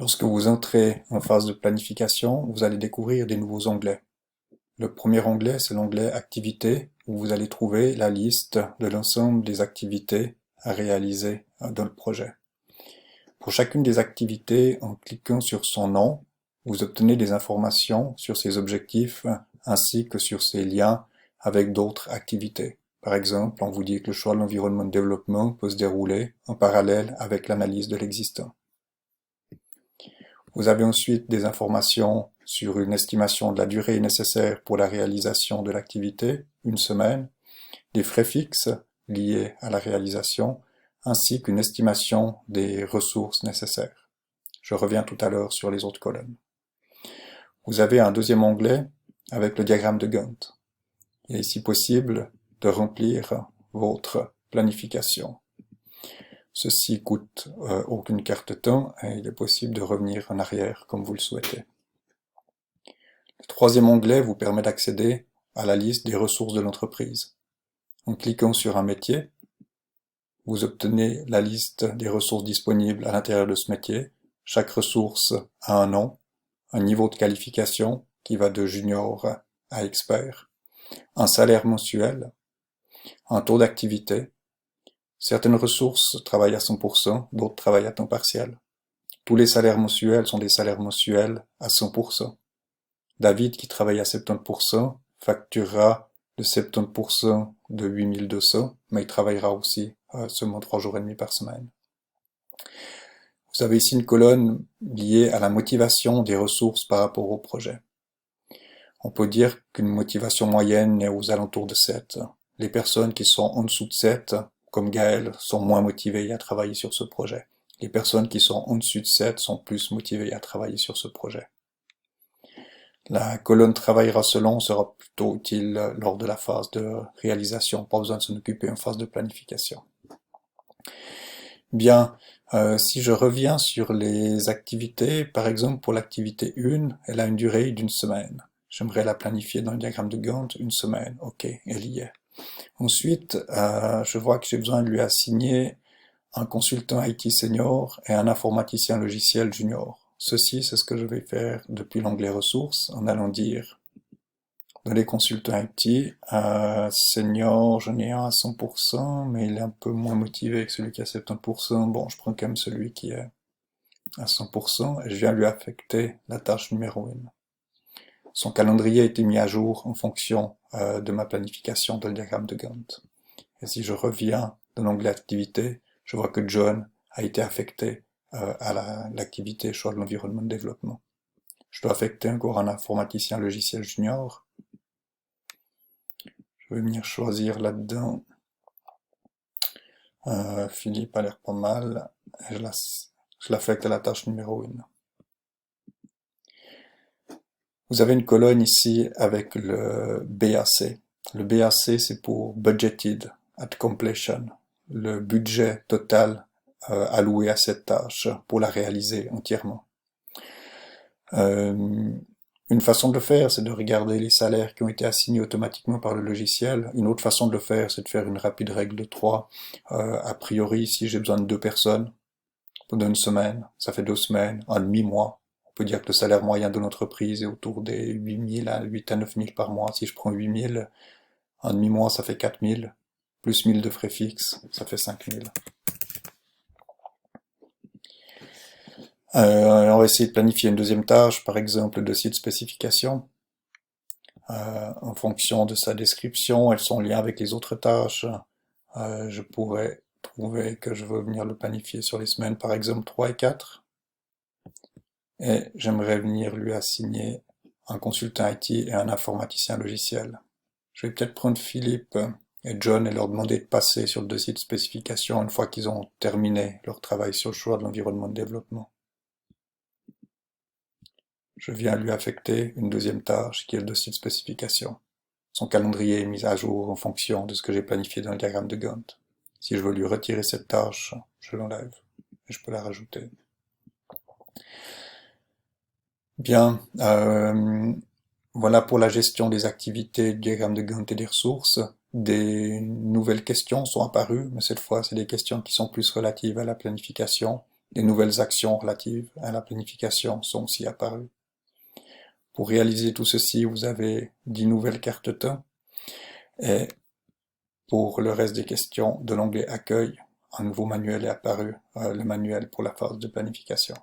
Lorsque vous entrez en phase de planification, vous allez découvrir des nouveaux onglets. Le premier onglet, c'est l'onglet Activités, où vous allez trouver la liste de l'ensemble des activités à réaliser dans le projet. Pour chacune des activités, en cliquant sur son nom, vous obtenez des informations sur ses objectifs ainsi que sur ses liens avec d'autres activités. Par exemple, on vous dit que le choix de l'environnement de développement peut se dérouler en parallèle avec l'analyse de l'existant. Vous avez ensuite des informations sur une estimation de la durée nécessaire pour la réalisation de l'activité, une semaine, des frais fixes liés à la réalisation, ainsi qu'une estimation des ressources nécessaires. Je reviens tout à l'heure sur les autres colonnes. Vous avez un deuxième onglet avec le diagramme de Gantt. Il est ici possible de remplir votre planification. Ceci coûte aucune carte temps et il est possible de revenir en arrière comme vous le souhaitez. Le troisième onglet vous permet d'accéder à la liste des ressources de l'entreprise. En cliquant sur un métier, vous obtenez la liste des ressources disponibles à l'intérieur de ce métier. Chaque ressource a un nom, un niveau de qualification qui va de junior à expert, un salaire mensuel, un taux d'activité. Certaines ressources travaillent à 100%, d'autres travaillent à temps partiel. Tous les salaires mensuels sont des salaires mensuels à 100%. David, qui travaille à 70%, facturera de 70% de 8200, mais il travaillera aussi seulement 3 jours et demi par semaine. Vous avez ici une colonne liée à la motivation des ressources par rapport au projet. On peut dire qu'une motivation moyenne est aux alentours de 7. Les personnes qui sont en dessous de 7, comme Gaël, sont moins motivées à travailler sur ce projet. Les personnes qui sont en dessus de 7 sont plus motivées à travailler sur ce projet. La colonne travaillera selon sera plutôt utile lors de la phase de réalisation, pas besoin de s'en occuper en phase de planification. Bien, si je reviens sur les activités, par exemple pour l'activité 1, elle a une durée d'une semaine. J'aimerais la planifier dans le diagramme de Gantt, une semaine, ok, elle y est. Ensuite, je vois que j'ai besoin de lui assigner un consultant IT senior et un informaticien logiciel junior. Ceci, c'est ce que je vais faire depuis l'onglet ressources, en allant dire dans les consultants IT, senior, j'en ai un à 100%, mais il est un peu moins motivé que celui qui a 70%. Bon, je prends quand même celui qui est à 100% et je viens lui affecter la tâche numéro 1. Son calendrier a été mis à jour en fonction de ma planification dans le diagramme de Gantt. Et si je reviens dans l'onglet activité, je vois que John a été affecté à l'activité choix de l'environnement de développement. Je dois affecter encore un informaticien logiciel junior. Je vais venir choisir là-dedans. Philippe a l'air pas mal. Je l'affecte à la tâche numéro 1. Vous avez une colonne ici avec le BAC. Le BAC, c'est pour Budgeted at Completion. Le budget total alloué à cette tâche pour la réaliser entièrement. Une façon de le faire, c'est de regarder les salaires qui ont été assignés automatiquement par le logiciel. Une autre façon de le faire, c'est de faire une rapide règle de 3. A priori, si j'ai besoin de 2 personnes pendant une semaine, ça fait 2 semaines, un demi-mois. On peut dire que le salaire moyen de l'entreprise est autour des 8 000 à 8 à 9 000 par mois. Si je prends 8 000, un demi-mois, ça fait 4 000, plus 1 000 de frais fixes, ça fait 5 000. On va essayer de planifier une deuxième tâche, par exemple le dossier de spécification. En fonction de sa description, elles sont en lien avec les autres tâches. Je pourrais trouver que je veux venir le planifier sur les semaines, par exemple 3 et 4. Et j'aimerais venir lui assigner un consultant IT et un informaticien logiciel. Je vais peut-être prendre Philippe et John et leur demander de passer sur le dossier de spécification une fois qu'ils ont terminé leur travail sur le choix de l'environnement de développement. Je viens lui affecter une deuxième tâche qui est le dossier de spécification. Son calendrier est mis à jour en fonction de ce que j'ai planifié dans le diagramme de Gantt. Si je veux lui retirer cette tâche, je l'enlève et je peux la rajouter. Bien, voilà pour la gestion des activités du diagramme de Gantt et des ressources. Des nouvelles questions sont apparues, mais cette fois, c'est des questions qui sont plus relatives à la planification. Des nouvelles actions relatives à la planification sont aussi apparues. Pour réaliser tout ceci, vous avez 10 nouvelles cartes temps. Et pour le reste des questions de l'onglet Accueil, un nouveau manuel est apparu, le manuel pour la phase de planification.